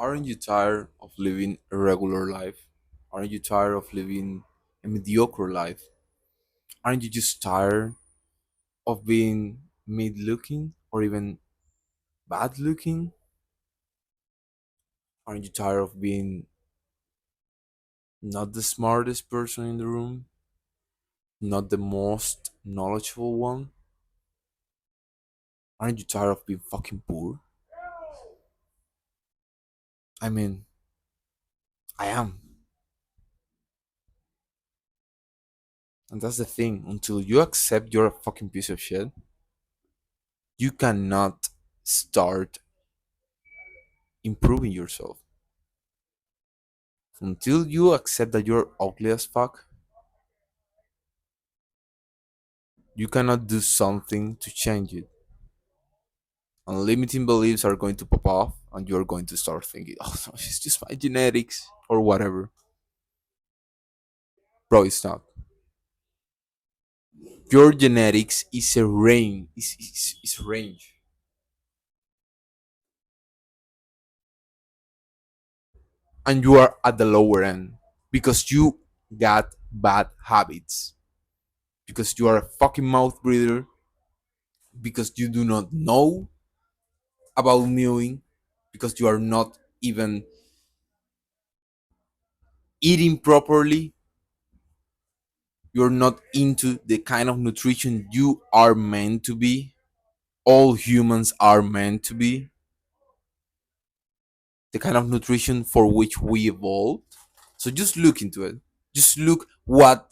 Aren't you tired of living a regular life? Aren't you tired of living a mediocre life? Aren't you just tired of being mid looking or even bad looking? Aren't you tired of being not the smartest person in the room? Not the most knowledgeable one? Aren't you tired of being fucking poor? I mean, I am. And that's the thing. Until you accept you're a fucking piece of shit, you cannot start improving yourself. Until you accept that you're ugly as fuck, you cannot do something to change it. And limiting beliefs are going to pop off, and you're going to start thinking, oh, no, it's just my genetics or whatever. Bro, it's not. Your genetics is a range. Is range. And you are at the lower end because you got bad habits. Because you are a fucking mouth breather. Because you do not know about mewing. Because you are not even eating properly, you're not into the kind of nutrition you are meant to be, all humans are meant to be, the kind of nutrition for which we evolved. So just look into it. Just look, what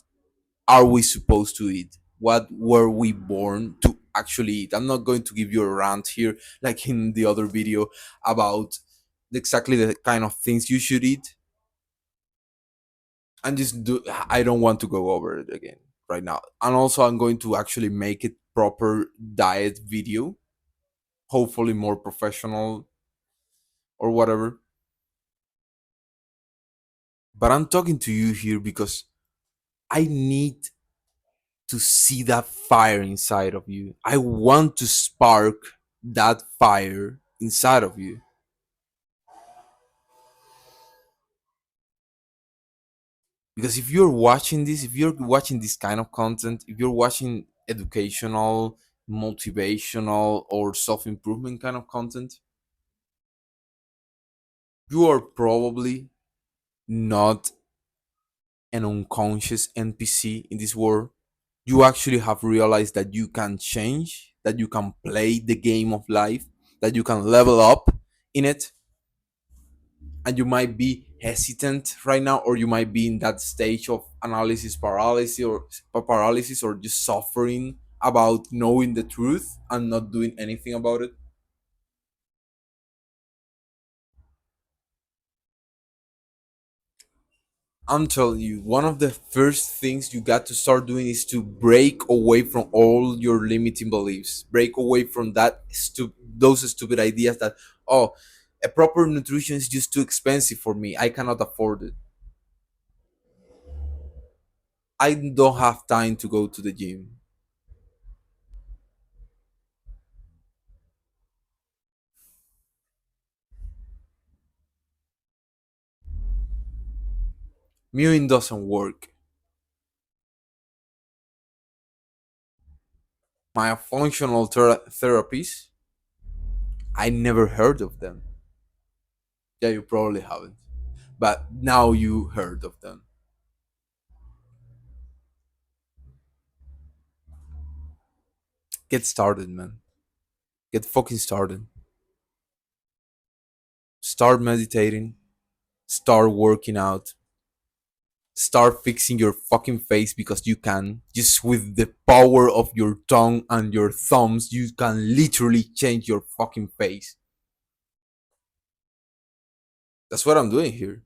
are we supposed to eat? What were we born to actually eat? I'm not going to give you a rant here like in the other video about exactly the kind of things you should eat. And just do, I don't want to go over it again right now. And also I'm going to actually make it proper diet video, hopefully more professional or whatever. But I'm talking to you here because I need to see that fire inside of you. I want to spark that fire inside of you. Because if you're watching this, if you're watching this kind of content, if you're watching educational, motivational, or self improvement kind of content, you are probably not an unconscious NPC in this world. You actually have realized that you can change, that you can play the game of life, that you can level up in it. And you might be hesitant right now, or you might be in that stage of analysis paralysis, or just suffering about knowing the truth and not doing anything about it. I'm telling you, one of the first things you got to start doing is to break away from all your limiting beliefs. Break away from those stupid ideas that, oh, a proper nutrition is just too expensive for me. I cannot afford it. I don't have time to go to the gym. Mewing doesn't work. My functional therapies, I never heard of them. Yeah, you probably haven't. But now you heard of them. Get started, man. Get fucking started. Start meditating. Start working out. Start fixing your fucking face because you can. Just with the power of your tongue and your thumbs, you can literally change your fucking face. That's what I'm doing here.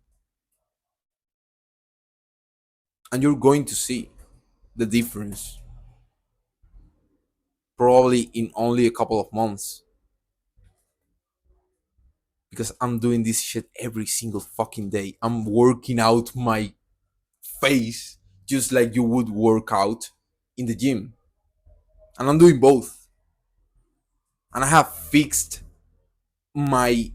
And you're going to see the difference probably in only a couple of months, because I'm doing this shit every single fucking day. I'm working out my face just like you would work out in the gym. And I'm doing both. And I have fixed my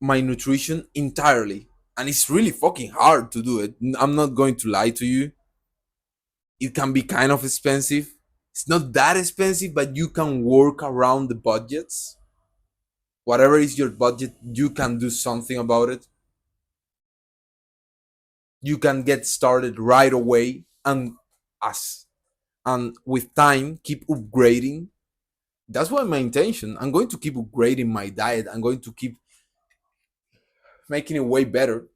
my nutrition entirely. And it's really fucking hard to do it. I'm not going to lie to you. It can be kind of expensive. It's not that expensive, but you can work around the budgets. Whatever is your budget, you can do something about it. You can get started right away, and as and with time keep upgrading. That's what my intention. I'm going to keep upgrading my diet. I'm going to keep making it way better.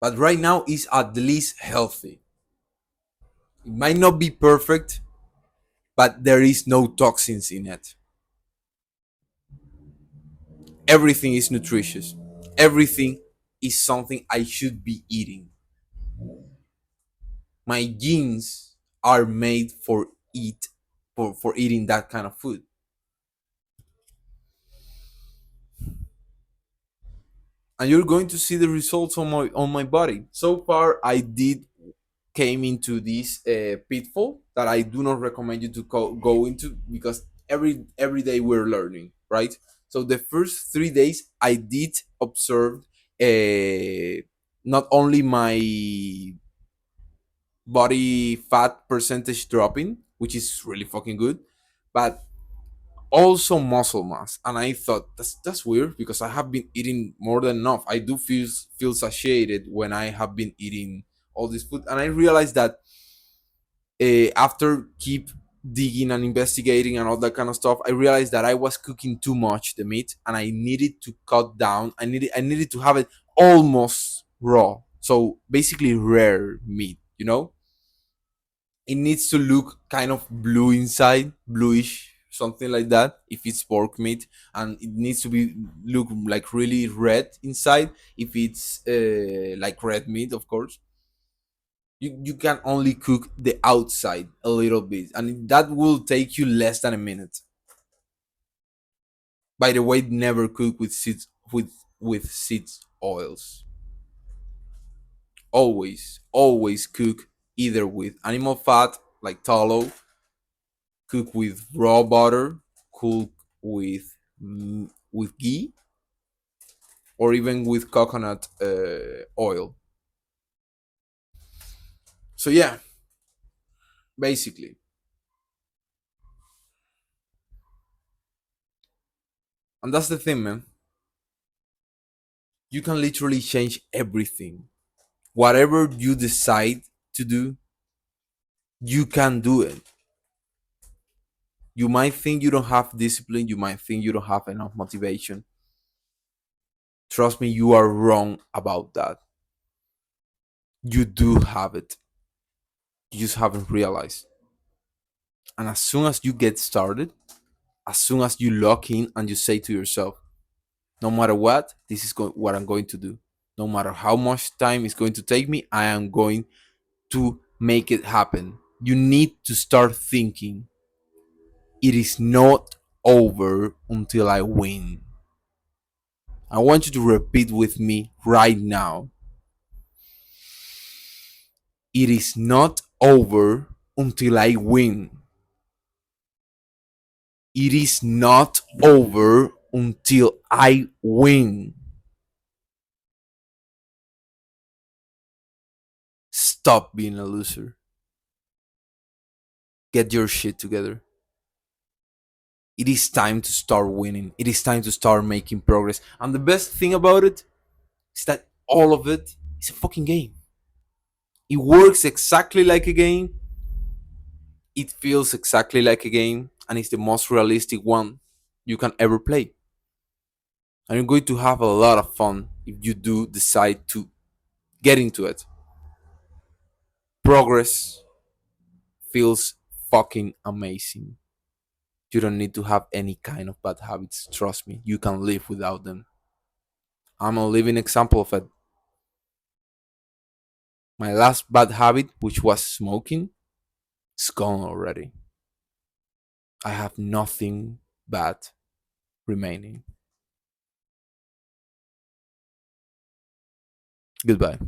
But right now is at least healthy. It might not be perfect, but there is no toxins in it. Everything is nutritious. Everything is something I should be eating. My genes are made for eating that kind of food. And you're going to see the results on my body. So far I did came into this pitfall that I do not recommend you to go into, because every day we're learning, right? So the first 3 days I did observe not only my body fat percentage dropping, which is really fucking good, but also muscle mass. And I thought that's weird, because I have been eating more than enough. I do feel satiated when I have been eating all this food, and I realized that after keep digging and investigating and all that kind of stuff, I realized that I was cooking too much the meat, and I needed to cut down. I needed to have it almost raw, so basically rare meat. It needs to look kind of blue inside, bluish, something like that. If it's pork meat, and it needs to be look like really red inside. If it's like red meat, of course, you can only cook the outside a little bit, and that will take you less than a minute. By the way, never cook with seeds oils. Always cook either with animal fat like tallow, cook with raw butter, cook with ghee, or even with coconut oil. So yeah, basically, and that's the thing, man. You can literally change everything. Whatever you decide to do, you can do it. You might think you don't have discipline, you might think you don't have enough motivation. Trust me, you are wrong about that. You do have it. You just haven't realized. And as soon as you get started, as soon as you lock in and you say to yourself, no matter what, this is what I'm going to do. No matter how much time it's going to take me, I am going to make it happen. You need to start thinking, it is not over until I win. I want you to repeat with me right now. It is not over until I win. It is not over until I win. Stop being a loser. Get your shit together. It is time to start winning. It is time to start making progress. And the best thing about it is that all of it is a fucking game. It works exactly like a game. It feels exactly like a game. And it's the most realistic one you can ever play. And you're going to have a lot of fun if you do decide to get into it. Progress feels fucking amazing. You don't need to have any kind of bad habits. Trust me, you can live without them. I'm a living example of it. My last bad habit, which was smoking, is gone already. I have nothing bad remaining. Goodbye.